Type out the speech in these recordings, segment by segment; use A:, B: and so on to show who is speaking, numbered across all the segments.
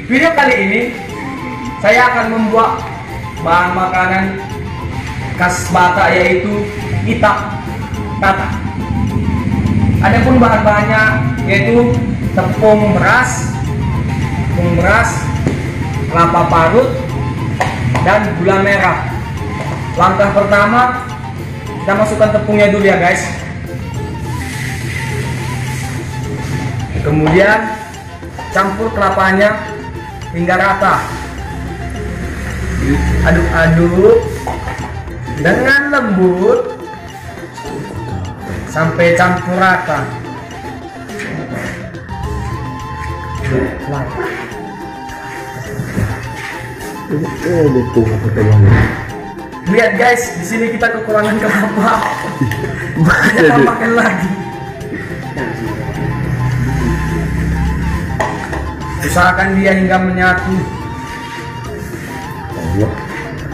A: video kali ini saya akan membuat bahan makanan khas Batak yaitu itak tatak. Adapun bahan-bahannya yaitu tepung beras, kelapa parut, dan gula merah. Langkah pertama, kita masukkan tepungnya dulu ya guys. Kemudian campur kelapanya hingga rata. Aduk-aduk dengan lembut sampai campur rata. Lihat guys, di sini kita kekurangan kelapa. Kita tambahkan lagi. Usahakan dia hingga menyatu.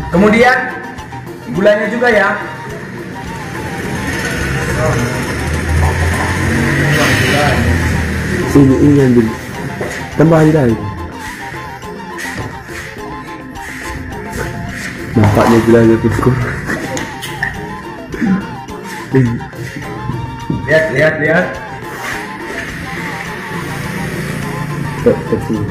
A: Kemudian gulanya juga ya.
B: Ini ambil. Tambahin lagi. Nampaknya gulanya tuh.
A: Lihat.
B: Betul.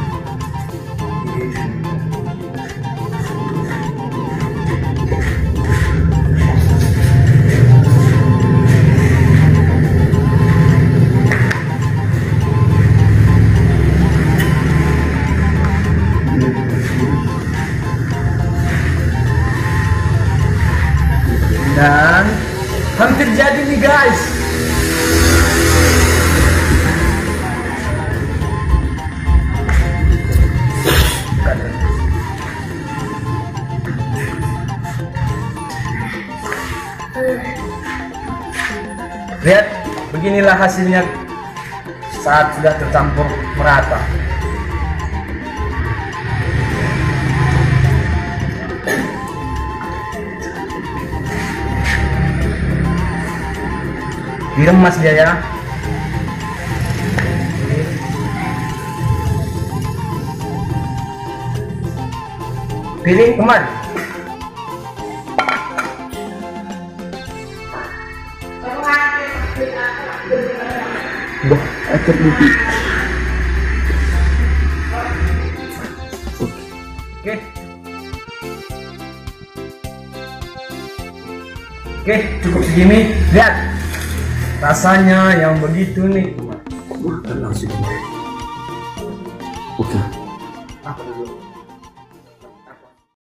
A: Dan hampir jadi nih guys. Lihat, beginilah hasilnya saat sudah tercampur merata. Diremas dia ya. Piring kemana?
B: Bah, acak dulu.
A: Oke, cukup segini. Lihat rasanya yang begitu nikmat.
B: Makan langsung. Oke.
A: Apa dulu?